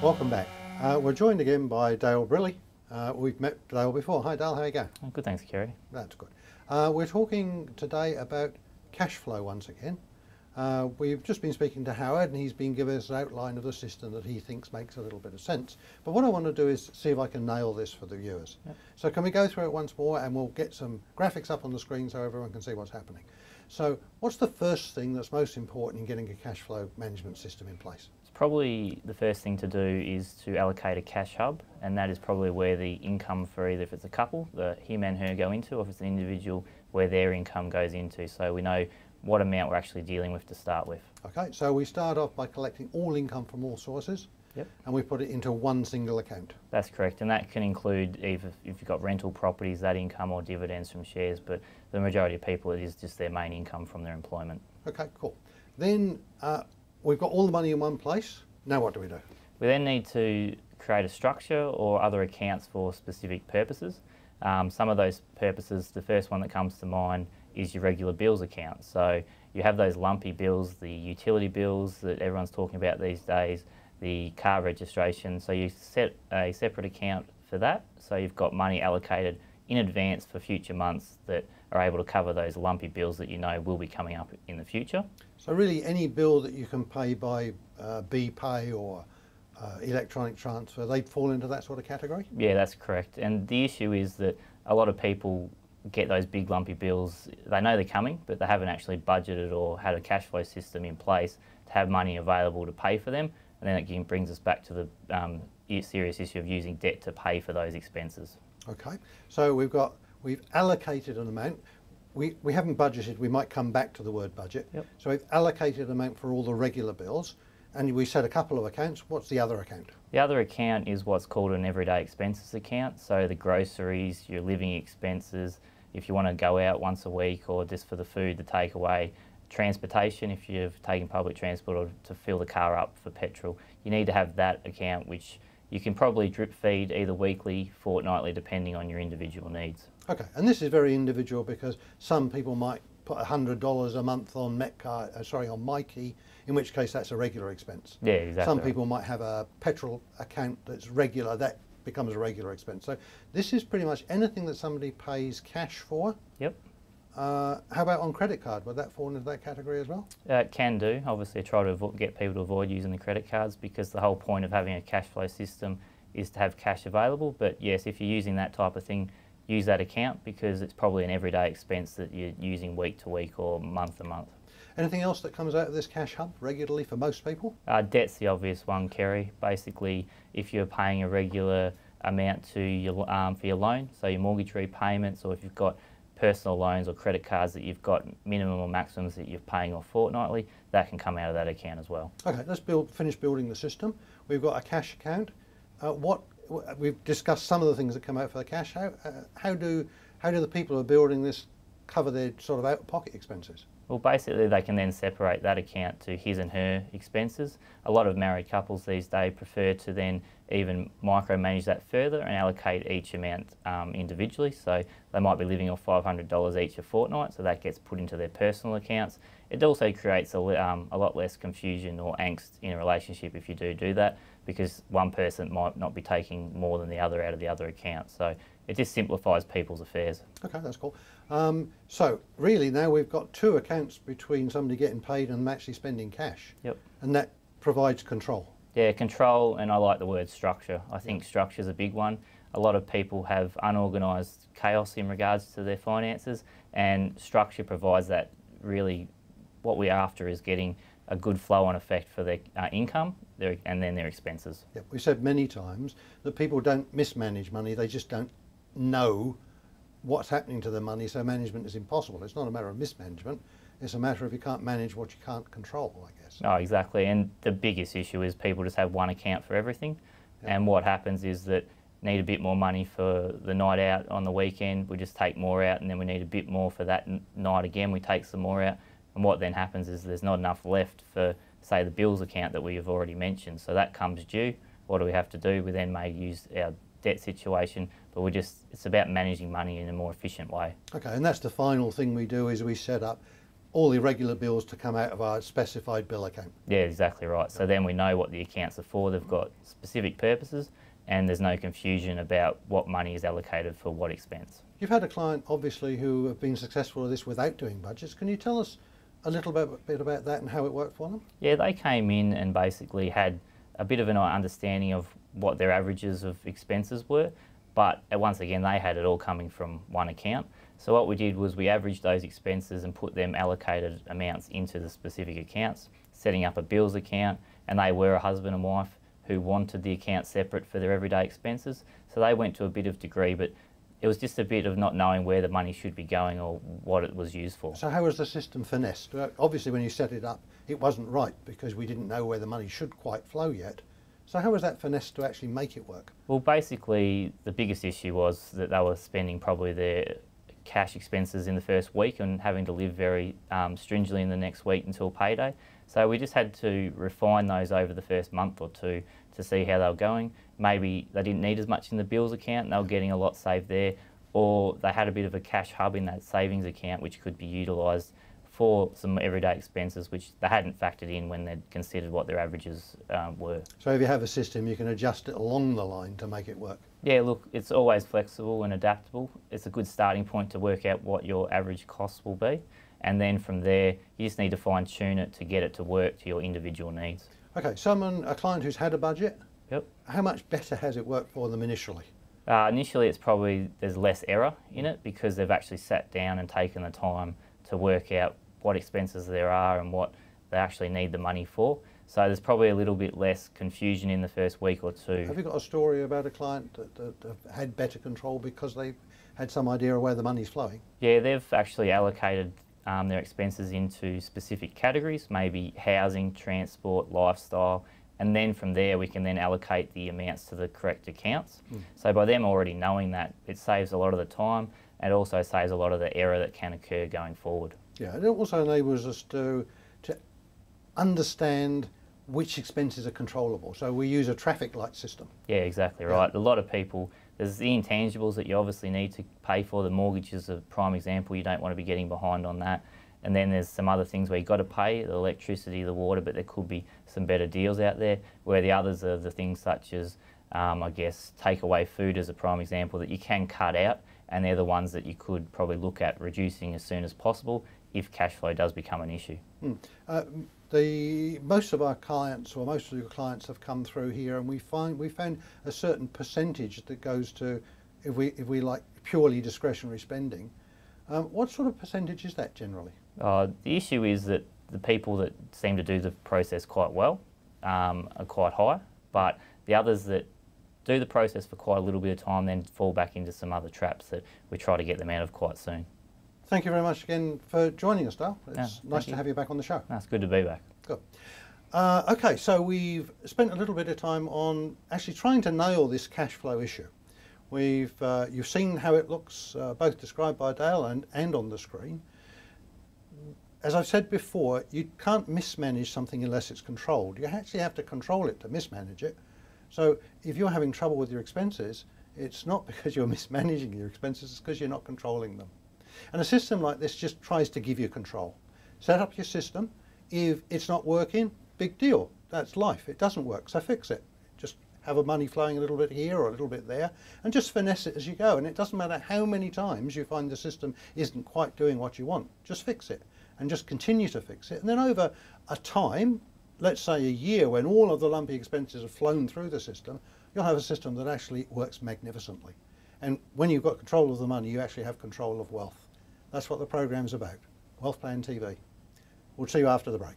Welcome back. We're joined again by Dale Briley. We've met Dale before. Hi Dale, how you going? Oh, good, thanks, Kerry. That's good. We're talking today about cash flow once again. We've just been speaking to Howard and he's been giving us an outline of the system that he thinks makes a little bit of sense. But what I want to do is see if I can nail this for the viewers. Yep. So can we go through it once more and we'll get some graphics up on the screen so everyone can see what's happening. So what's the first thing that's most important in getting a cash flow management system in place? It's probably the first thing to do is to allocate a cash hub, and that is probably where the income for either if it's a couple, the him and her go into, or if it's an individual, where their income goes into. So we know what amount we're actually dealing with to start with. Okay, so we start off by collecting all income from all sources. Yep. And we put it into one single account. That's correct, and that can include either if you've got rental properties, that income, or dividends from shares, but the majority of people, it is just their main income from their employment. Okay, cool. Then we've got all the money in one place. Now what do we do? We then need to create a structure or other accounts for specific purposes. Some of those purposes, the first one that comes to mind is your regular bills account. So you have those lumpy bills, the utility bills that everyone's talking about these days, the car registration, so you set a separate account for that, so you've got money allocated in advance for future months that are able to cover those lumpy bills that you know will be coming up in the future. So really any bill that you can pay by BPay or electronic transfer, they fall into that sort of category? Yeah, that's correct, and the issue is that a lot of people get those big lumpy bills, they know they're coming, but they haven't actually budgeted or had a cash flow system in place to have money available to pay for them. And then it brings us back to the serious issue of using debt to pay for those expenses. Okay, so we've allocated an amount. We haven't budgeted, we might come back to the word budget. Yep. So we've allocated an amount for all the regular bills and we set a couple of accounts. What's the other account? The other account is what's called an everyday expenses account. So the groceries, your living expenses, if you want to go out once a week or just for the food, the takeaway, transportation, if you've taken public transport or to fill the car up for petrol, you need to have that account, which you can probably drip feed either weekly, fortnightly, depending on your individual needs. Okay, and this is very individual because some people might put $100 a month on on MyKey, in which case that's a regular expense. Yeah, exactly. Some people might have a petrol account that's regular, that becomes a regular expense. So this is pretty much anything that somebody pays cash for. Yep. How about on credit card? Would that fall into that category as well? It can do. Obviously, I try to get people to avoid using the credit cards because the whole point of having a cash flow system is to have cash available. But yes, if you're using that type of thing, use that account because it's probably an everyday expense that you're using week to week or month to month. Anything else that comes out of this cash hub regularly for most people? Debt's the obvious one, Kerry. Basically, if you're paying a regular amount to your, for your loan, so your mortgage repayments, or if you've got personal loans or credit cards that you've got minimum or maximums that you're paying off fortnightly, that can come out of that account as well. Okay, let's finish building the system. We've got a cash account. We've discussed some of the things that come out for the cash. How do the people who are building this cover their sort of out-of-pocket expenses? Well, basically they can then separate that account to his and her expenses. A lot of married couples these days prefer to then even micromanage that further and allocate each amount individually. So they might be living off $500 each a fortnight, so that gets put into their personal accounts. It also creates a lot less confusion or angst in a relationship if you do that, because one person might not be taking more than the other out of the other account. So it just simplifies people's affairs. Okay, that's cool. So really now we've got two accounts between somebody getting paid and them actually spending cash. Yep. And that provides control. Yeah, control, and I like the word structure. I think structure is a big one. A lot of people have unorganised chaos in regards to their finances, and structure provides that. Really, what we're after is getting a good flow-on effect for their income and then their expenses. Yep. We've said many times that people don't mismanage money, they just don't know what's happening to the money, so management is impossible. It's not a matter of mismanagement, it's a matter of you can't manage what you can't control, I guess. Oh, exactly, and the biggest issue is people just have one account for everything. Yep. And what happens is that need a bit more money for the night out on the weekend, we just take more out, and then we need a bit more for that night again, we take some more out. And what then happens is there's not enough left for, say, the bills account that we have already mentioned. So that comes due. What do we have to do? We then may use our debt situation, but it's about managing money in a more efficient way. Okay, and that's the final thing we do is we set up all irregular bills to come out of our specified bill account. Yeah, exactly right. So then we know what the accounts are for. They've got specific purposes, and there's no confusion about what money is allocated for what expense. You've had a client, obviously, who have been successful with this without doing budgets. Can you tell us a little bit about that and how it worked for them? Yeah, they came in and basically had a bit of an understanding of what their averages of expenses were, but once again, they had it all coming from one account. So what we did was we averaged those expenses and put them allocated amounts into the specific accounts, setting up a bills account, and they were a husband and wife who wanted the account separate for their everyday expenses. So they went to a bit of degree, but it was just a bit of not knowing where the money should be going or what it was used for. So how was the system finessed? Obviously when you set it up, it wasn't right because we didn't know where the money should quite flow yet. So how was that finessed to actually make it work? Well, basically the biggest issue was that they were spending probably their cash expenses in the first week and having to live very stringently in the next week until payday. So we just had to refine those over the first month or two to see how they were going. Maybe they didn't need as much in the bills account and they were getting a lot saved there, or they had a bit of a cash hub in that savings account which could be utilised for some everyday expenses which they hadn't factored in when they'd considered what their averages were. So if you have a system, you can adjust it along the line to make it work. Yeah, look, it's always flexible and adaptable. It's a good starting point to work out what your average costs will be. And then from there, you just need to fine tune it to get it to work to your individual needs. Okay, a client who's had a budget, Yep. how much better has it worked for them initially? Initially, it's probably, there's less error in it because they've actually sat down and taken the time to work out what expenses there are and what they actually need the money for. So there's probably a little bit less confusion in the first week or two. Have you got a story about a client that had better control because they had some idea of where the money's flowing? Yeah, they've actually allocated their expenses into specific categories, maybe housing, transport, lifestyle, and then from there we can then allocate the amounts to the correct accounts. So by them already knowing that, it saves a lot of the time and also saves a lot of the error that can occur going forward. Yeah, and it also enables us to understand which expenses are controllable. So we use a traffic light system. Yeah, exactly right. A lot of people, there's the intangibles that you obviously need to pay for. The mortgage is a prime example. You don't want to be getting behind on that. And then there's some other things where you've got to pay, the electricity, the water, but there could be some better deals out there, where the others are the things such as, I guess, takeaway food is a prime example that you can cut out, and they're the ones that you could probably look at reducing as soon as possible if cash flow does become an issue. Most of our clients, or most of your clients, have come through here, and we found a certain percentage that goes to, if we like purely discretionary spending. What sort of percentage is that generally? The issue is that the people that seem to do the process quite well are quite high, but the others that do the process for quite a little bit of time then fall back into some other traps that we try to get them out of quite soon. Thank you very much again for joining us, Dale. It's nice to have you back on the show. It's good to be back. Good. Okay, so we've spent a little bit of time on actually trying to nail this cash flow issue. You've seen how it looks, both described by Dale and on the screen. As I've said before, you can't mismanage something unless it's controlled. You actually have to control it to mismanage it. So if you're having trouble with your expenses, it's not because you're mismanaging your expenses, it's because you're not controlling them. And a system like this just tries to give you control. Set up your system. If it's not working, big deal. That's life. It doesn't work, so fix it. Just have a money flowing a little bit here or a little bit there, and just finesse it as you go. And it doesn't matter how many times you find the system isn't quite doing what you want. Just fix it, and just continue to fix it. And then over a time, let's say a year, when all of the lumpy expenses have flown through the system, you'll have a system that actually works magnificently. And when you've got control of the money, you actually have control of wealth. That's what the program's about. Wealth Plan TV. We'll see you after the break.